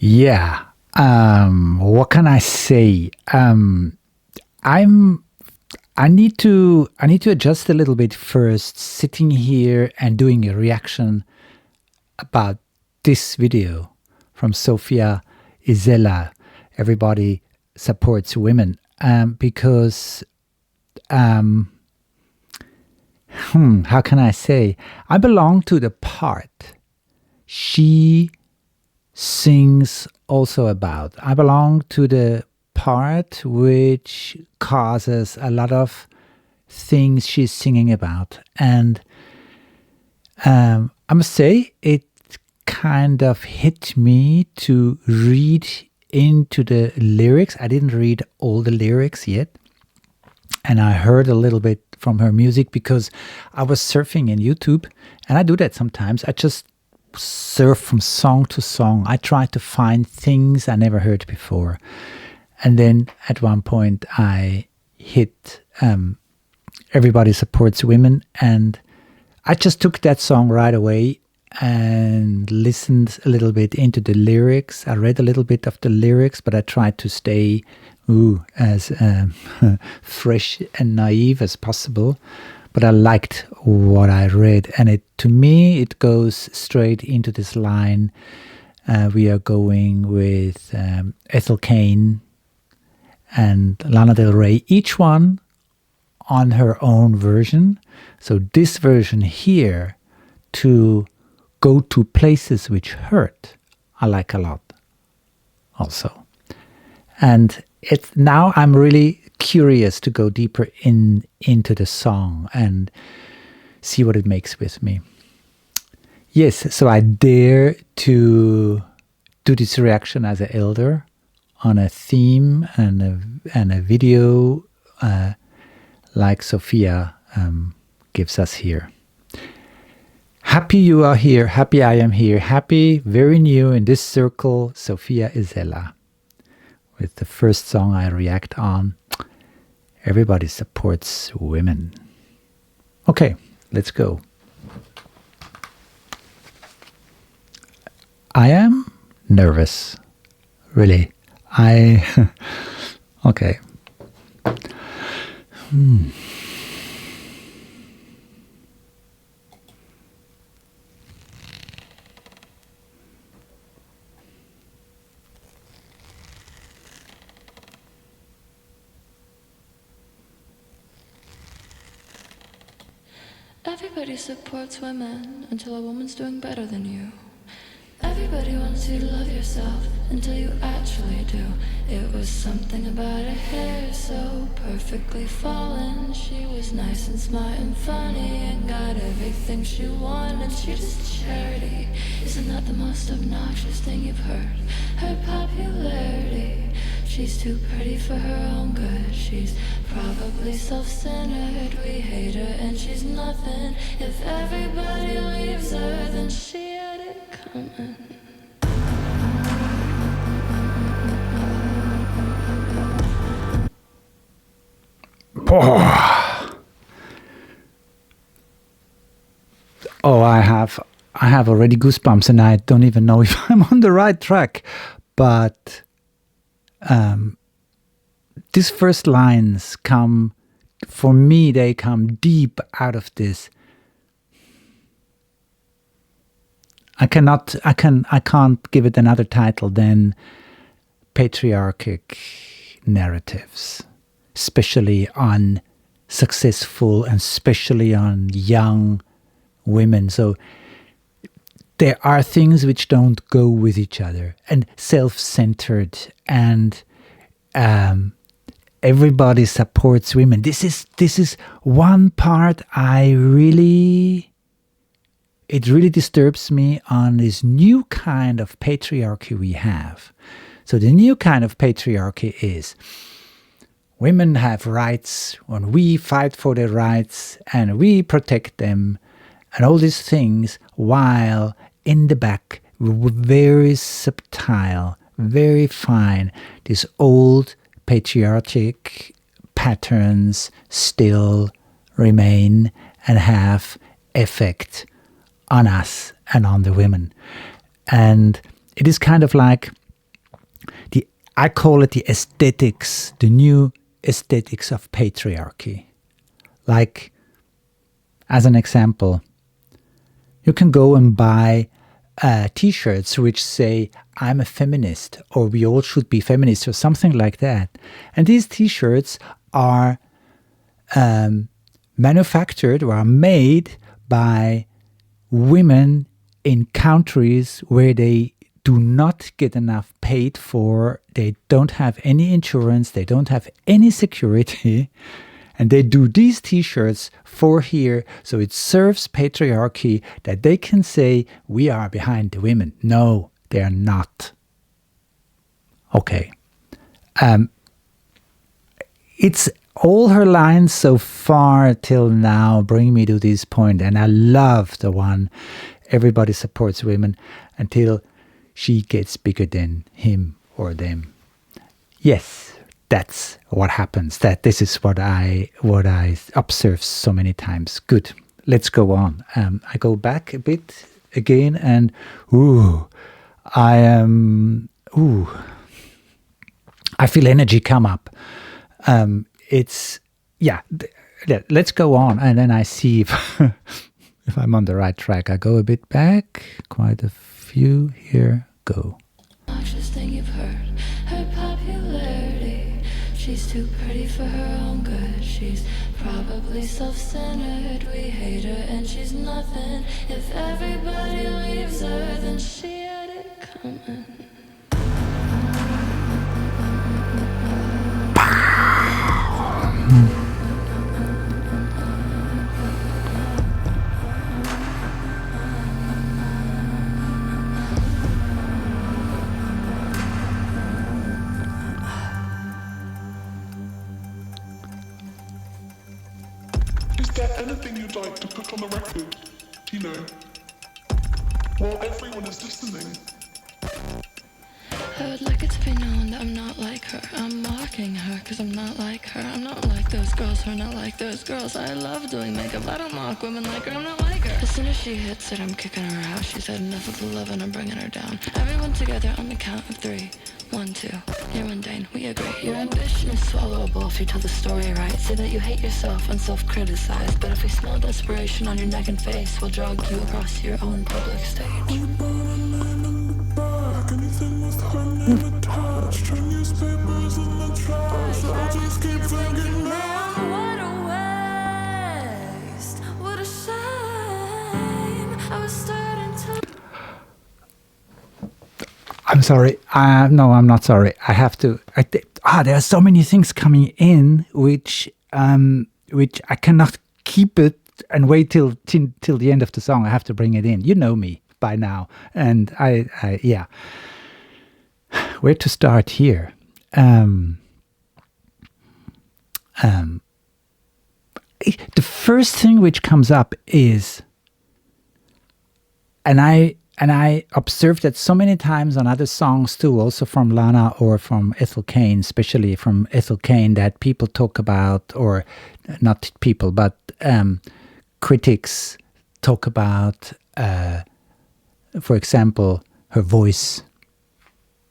Yeah. What can I say? I'm. I need to adjust a little bit first. Sitting here and doing a reaction about this video from Sofia Isella. Everybody supports women because how can I say? I belong to the part she sings also about. I belong to the part which causes a lot of things she's singing about. And I must say, it kind of hit me to read into the lyrics. I didn't read all the lyrics yet. And I heard a little bit from her music because I was surfing in YouTube. And I do that sometimes. I just surf from song to song. I try to find things I never heard before. And then at one point I hit Everybody Supports Women, and I just took that song right away and listened a little bit into the lyrics. I read a little bit of the lyrics, but I tried to stay as fresh and naive as possible. But I liked what I read, and to me it goes straight into this line. We are going with Ethel Cain and Lana Del Rey, each one on her own version. So this version here, to go to places which hurt, I like a lot also. And now I'm really curious to go deeper into the song and see what it makes with me. Yes, so I dare to do this reaction as an elder on a theme and a video like Sofia gives us here. Happy you are here, happy I am here, happy, very new in this circle, Sofia Isella, with the first song I react on, Everybody Supports Women. Okay, let's go. I am nervous, really. Okay. Everybody supports women until a woman's doing better than you. Everybody wants you to love yourself until you actually do. It was something about her hair so perfectly fallen. She was nice and smart and funny and got everything she wanted. She just charity. Isn't that the most obnoxious thing you've heard? Her popularity. She's too pretty for her own good. She's probably self-centered. We hate her and she's nothing. If everybody leaves her, then she had it coming. Oh, I have already goosebumps, and I don't even know if I'm on the right track. But these first lines come, for me, they come deep out of this. I can't give it another title than patriarchic narratives, especially on successful and especially on young women. So there are things which don't go with each other, and self-centered, and everybody supports women. This is one part it really disturbs me on this new kind of patriarchy we have. So the new kind of patriarchy is women have rights, and we fight for their rights, and we protect them, and all these things, while in the back, very subtle, very fine, these old patriarchic patterns still remain and have effect on us and on the women. And it is kind of like I call it the aesthetics, the new aesthetics of patriarchy. Like, as an example, you can go and buy t-shirts which say, I'm a feminist, or we all should be feminists, or something like that. And these t-shirts are manufactured or are made by women in countries where they do not get enough paid for, they don't have any insurance, they don't have any security, and they do these t-shirts for here, so it serves patriarchy that they can say, we are behind the women. No, they are not. Okay. It's all her lines so far till now bring me to this point, and I love the one, everybody supports women until she gets bigger than him or them. Yes, that's what happens. This is what I observe so many times. Good. Let's go on. I go back a bit again, and I feel energy come up. Let's go on, and then I see if I'm on the right track. I go a bit back, quite a few. Here go. Obnoxious thing you've heard, her popularity. She's too pretty for her own good. She's probably self-centered. We hate her and she's nothing. If everybody leaves her, then she had it coming. Is there anything you'd like to put on the record? You know, while everyone is listening. I would like it to be known that I'm not like her. I'm mocking her because I'm not like her. I'm not like those girls who are not like those girls. I love doing makeup. I don't mock women like her. I'm not like her. As soon as she hits it, I'm kicking her out. She's had enough of the love and I'm bringing her down. Everyone together on the count of 3. 1, 2. You're mundane. We agree. Your ambition is swallowable if you tell the story right. Say that you hate yourself and self-criticize. But if we smell desperation on your neck and face, we'll jog you across your own public stage. Anything must hang in the touch. Turn newspapers in the trash. I just keep thinking now. What a waste. What a shame. I was starting to... I'm sorry. No, I'm not sorry. I have to. There are so many things coming in which I cannot keep it and wait till the end of the song. I have to bring it in. You know me by now, and I where to start here? The first thing which comes up is, and I observed that so many times on other songs too, also from Lana or from Ethel Cain, especially from Ethel Cain, that people talk about, or not people, but critics talk about, for example, her voice,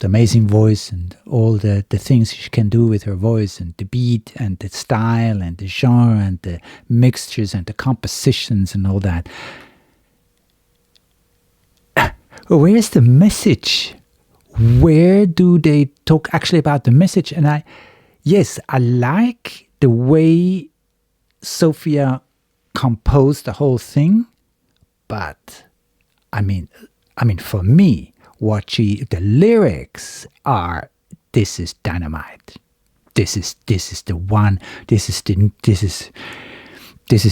the amazing voice, and all the things she can do with her voice, and the beat, and the style, and the genre, and the mixtures, and the compositions, and all that. Where's the message? Where do they talk actually about the message? And I like the way Sofia composed the whole thing, but I mean, for me, the lyrics are, this is dynamite. This is the one. This is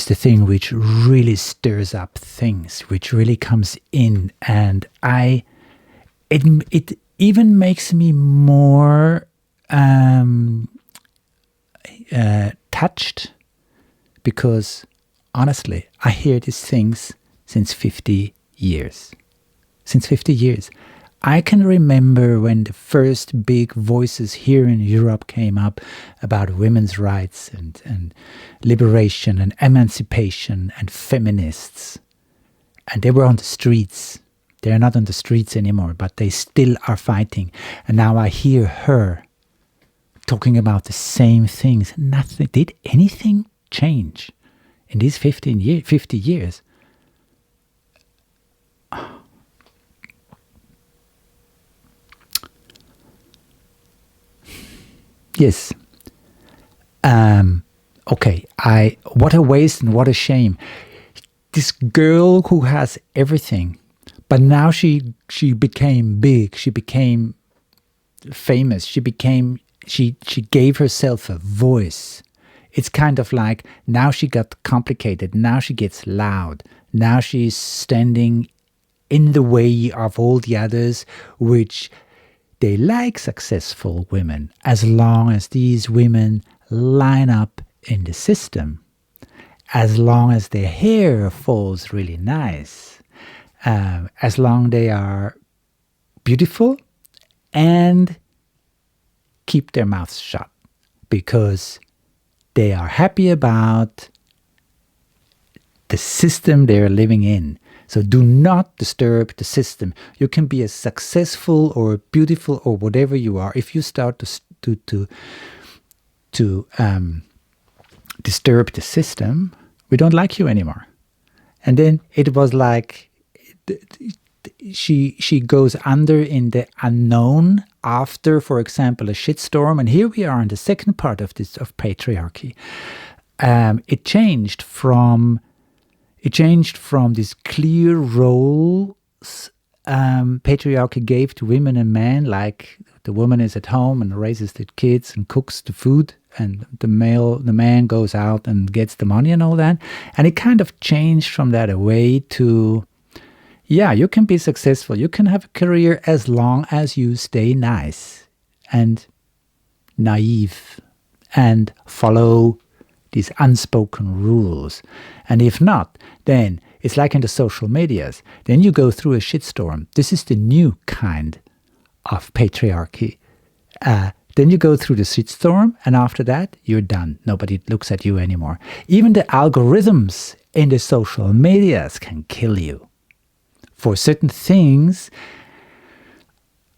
the thing which really stirs up things, which really comes in, and it even makes me more touched, because honestly, I hear these things since 50 years. Since 50 years. I can remember when the first big voices here in Europe came up about women's rights and liberation and emancipation and feminists. And they were on the streets. They're not on the streets anymore, but they still are fighting. And now I hear her talking about the same things. Nothing. Did anything change in these 50 years? Yes. Okay. What a waste and what a shame. This girl who has everything, but now she became big. She became famous. She gave herself a voice. It's kind of like now she got complicated. Now she gets loud. Now she's standing in the way of all the others, which they like successful women as long as these women line up in the system, as long as their hair falls really nice, as long they are beautiful and keep their mouths shut because they are happy about the system they're living in. So do not disturb the system. You can be as successful or beautiful or whatever you are. If you start to disturb the system, we don't like you anymore. And then it was like she goes under in the unknown after, for example, a shitstorm. And here we are in the second part of patriarchy. It changed from this clear roles patriarchy gave to women and men, like the woman is at home and raises the kids and cooks the food, and the man goes out and gets the money and all that. And it kind of changed from that away to, yeah, you can be successful, you can have a career as long as you stay nice and naive and follow these unspoken rules. And if not, then it's like in the social medias. Then you go through a shitstorm. This is the new kind of patriarchy. Then you go through the shitstorm, and after that, you're done. Nobody looks at you anymore. Even the algorithms in the social medias can kill you. For certain things,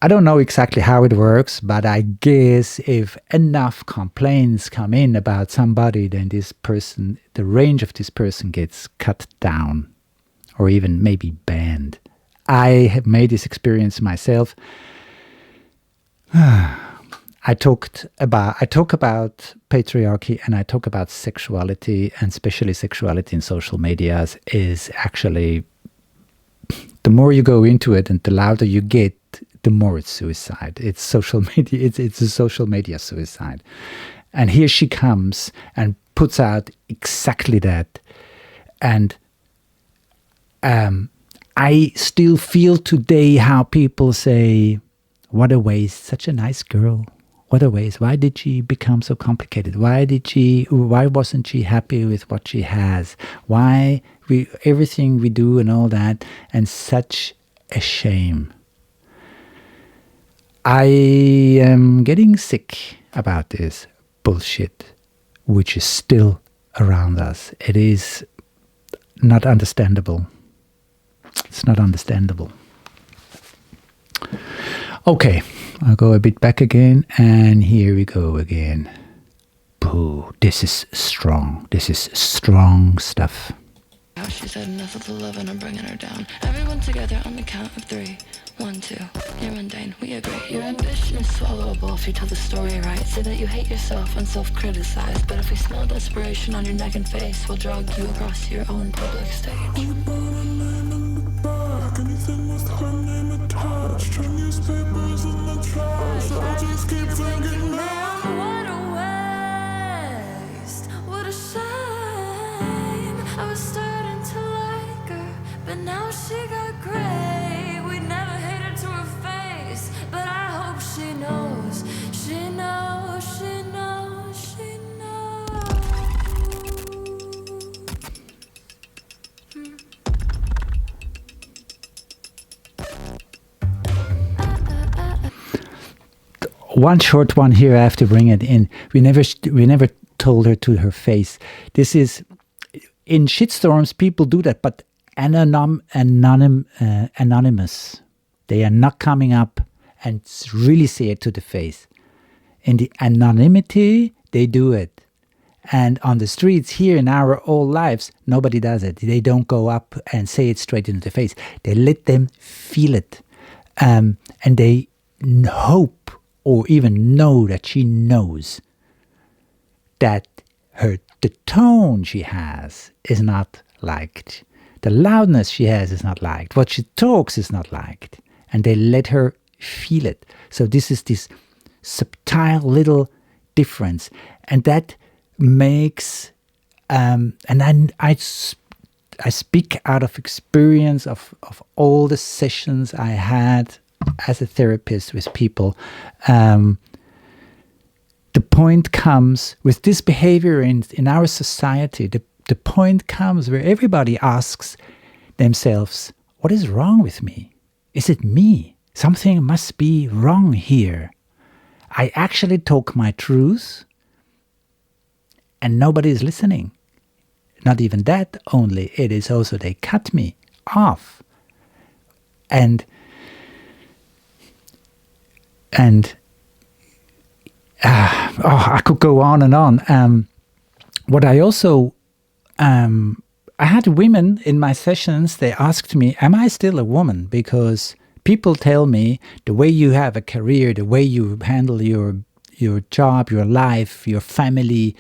I don't know exactly how it works, but I guess if enough complaints come in about somebody, then this person, the range of this person gets cut down or even maybe banned. I have made this experience myself. I talk about patriarchy, and I talk about sexuality, and especially sexuality in social medias is actually, the more you go into it and the louder you get, the more it's suicide. It's social media. It's a social media suicide. And here she comes and puts out exactly that. And I still feel today how people say, what a waste, such a nice girl. What a waste. Why did she become so complicated? Why wasn't she happy with what she has? Everything we do and all that, and such a shame. I am getting sick about this bullshit, which is still around us. It is not understandable. It's not understandable. Okay, I'll go a bit back again, and here we go again. Boo, this is strong. This is strong stuff. She said enough of the love and I'm bringing her down. Everyone together on the count of 3. 1, 2. You're mundane, we agree. Your ambition is swallowable if you tell the story right. Say that you hate yourself and self-criticize. But if we smell desperation on your neck and face, we'll jog you across your own public stage. Anything with her name attached. Her newspapers in the trash. I just keep thinking now. What a waste, what a shame. I was starting to like her, but now she got gray. We'd never hate her to her face, but I hope she knows, she knows, she knows, she knows. One short one here, I have to bring it in. We never told her to her face. This is, in shitstorms, people do that, but anonymous. They are not coming up and really say it to the face. In the anonymity, they do it. And on the streets here in our old lives, nobody does it. They don't go up and say it straight into the face. They let them feel it. And they hope or even know that she knows that the tone she has is not liked. The loudness she has is not liked. What she talks is not liked. And they let her feel it. So this is this subtle little difference. And that makes, and then I speak out of experience of all the sessions I had as a therapist with people. The point comes with this behavior in our society, the point comes where everybody asks themselves, what is wrong with me? Is it me? Something must be wrong here. I actually talk my truth and nobody is listening. Not even that only, it is also they cut me off. And I could go on and on. What I also, I had women in my sessions, they asked me, am I still a woman? Because people tell me the way you have a career, the way you handle your job, your life, your family,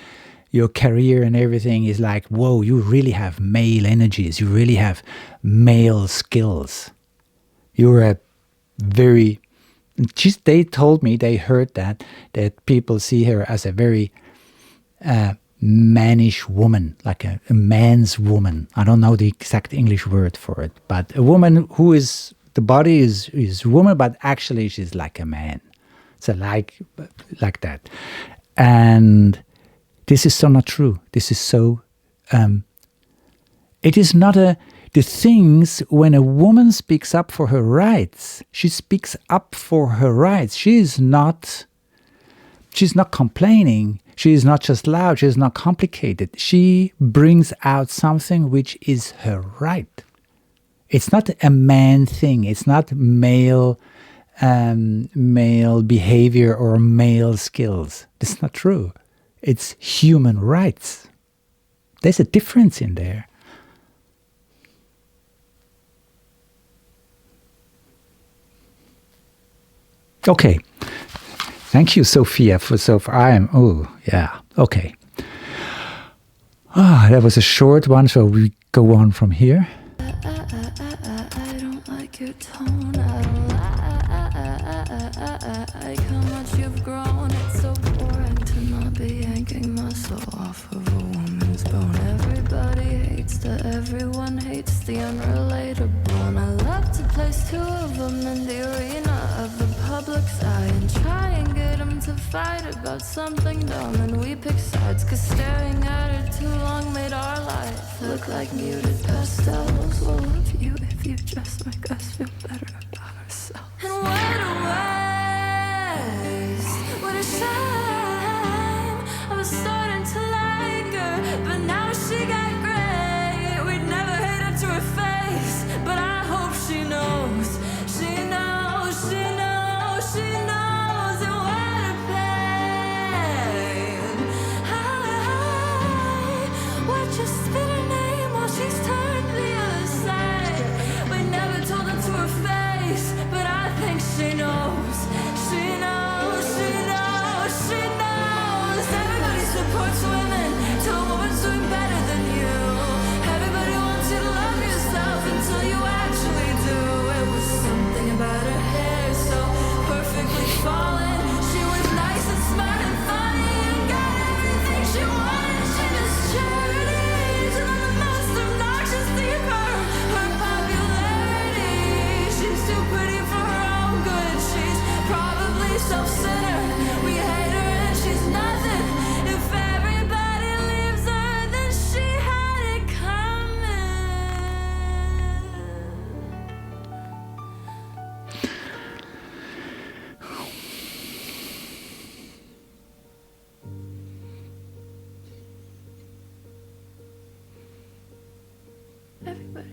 your career and everything is like, whoa, you really have male energies. You really have male skills. You're a very... They told me, they heard that people see her as a very mannish woman, like a man's woman. I don't know the exact English word for it, but a woman who is, the body is woman, but actually she's like a man. So like that. And this is so not true. This is so, it is not the things when a woman speaks up for her rights, she speaks up for her rights. She's not complaining. She is not just loud. She is not complicated. She brings out something which is her right. It's not a man thing. It's not male behavior or male skills. That's not true. It's human rights. There's a difference in there. Okay. Thank you, Sofia, okay. That was a short one, so we go on from here. I don't like your tone. I don't like how much you've grown. It's so boring to not be yanking muscle off of a woman's bone. Everybody hates everyone hates the unrelatable. And I love to place two of them in the arena of the public's eye and try and get them to fight about something dumb. And we pick sides, cause staring at it too long made our life look like muted pastels. Well, if you just make us feel better about ourselves. And what a waste, what a shame. I was starting to like her, but now she got great. We'd never hate her to her face, but I hope she knows. She knows, she knows, she knows. And what a pain. We're just spit her name while she's turned the other side.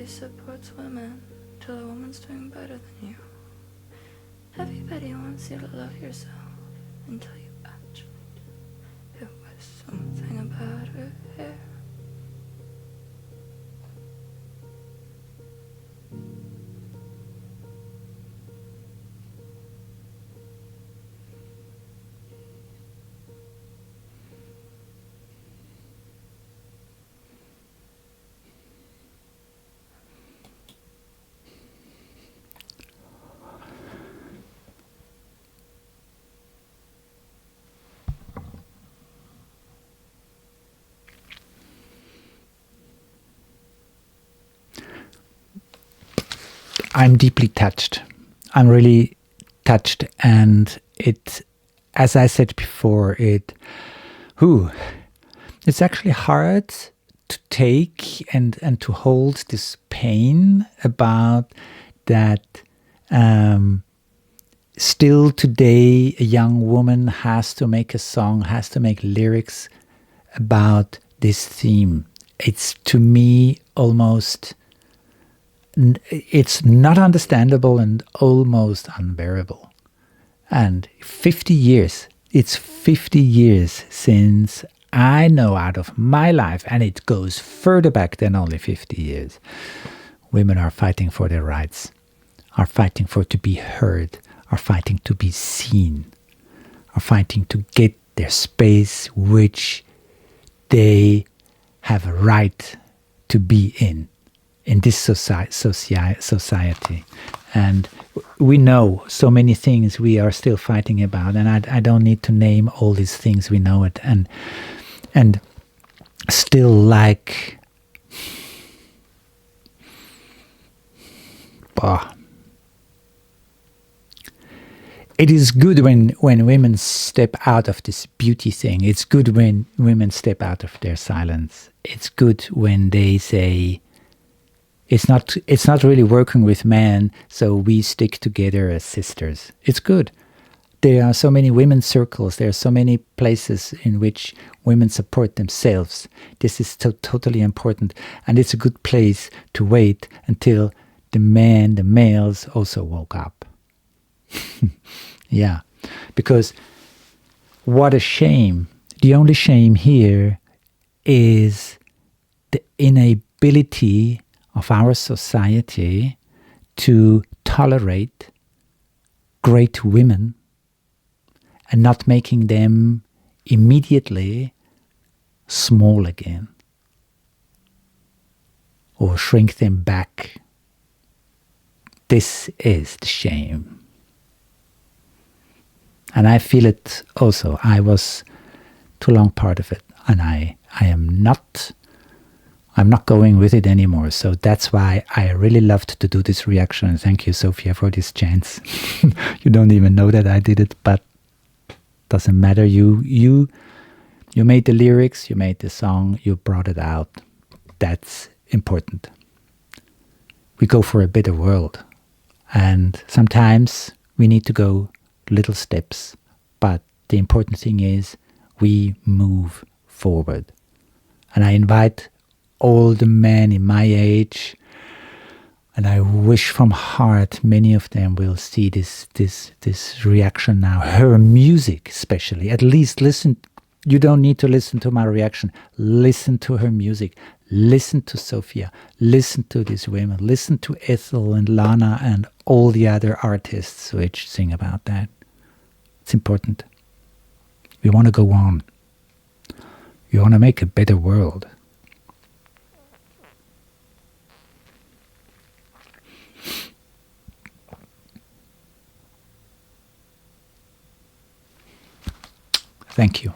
Everybody supports women till a woman's doing better than you. Everybody wants you to love yourself until you actually do. It was something about her hair. I'm deeply touched. I'm really touched, and it, as I said before, it's actually hard to take and to hold this pain about that. Still today, a young woman has to make a song, has to make lyrics about this theme. It's, to me, almost, it's not understandable and almost unbearable. And 50 years, it's 50 years since I know out of my life, and it goes further back than only 50 years, women are fighting for their rights, are fighting for to be heard, are fighting to be seen, are fighting to get their space which they have a right to be in this society. And we know so many things we are still fighting about, and I don't need to name all these things, we know it. And still, like, it is good when women step out of this beauty thing. It's good when women step out of their silence. It's good when they say, it's not really working with men, so we stick together as sisters. It's good. There are so many women's circles. There are so many places in which women support themselves. This is totally important. And it's a good place to wait until the males also woke up. Yeah. Because what a shame. The only shame here is the inability of our society to tolerate great women and not making them immediately small again or shrink them back. This is the shame. And I feel it also. I was too long part of it, and I'm not going with it anymore. So that's why I really loved to do this reaction. Thank you, Sofia, for this chance. You don't even know that I did it, but doesn't matter. You made the lyrics, you made the song, you brought it out. That's important. We go for a better world, and sometimes we need to go little steps, but the important thing is we move forward. And I invite all the men in my age, and I wish from heart many of them will see this reaction now. Her music especially, at least listen. You don't need to listen to my reaction. Listen to her music. Listen to Sofia. Listen to these women. Listen to Ethel and Lana and all the other artists which sing about that. It's important. We want to go on. We want to make a better world. Thank you.